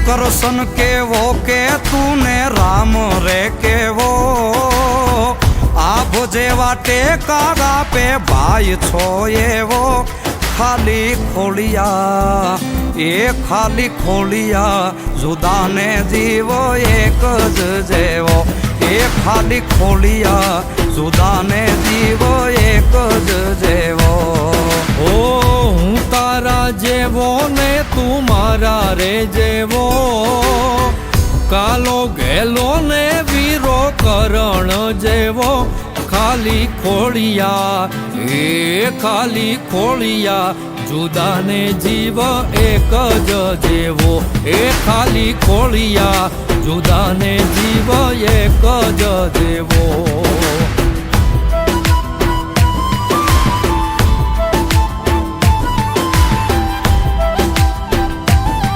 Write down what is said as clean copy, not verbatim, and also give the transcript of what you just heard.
કરશન કેવો કે તુને રામ રે કેવો આભ જેવા ટેકા આપે ભાઈ છો એવો ખાલી ખોલિયા એ ખાલી ખોલિયા જુદાને જીવો એક જ જેવો એ ખાલી ખોલિયા જુદાને જીવો એક જ જેવો ઓ હું તારા જેવો ને તું મારા રે જેવો કાલો ગેલો ને વીરો કરણ જેવો ખાલી ખોળિયા એ ખાલી ખોળિયા જુદાને જીવ એક જ જેવો એ ખાલી ખોળિયા જુદાને જીવ એક જ જેવો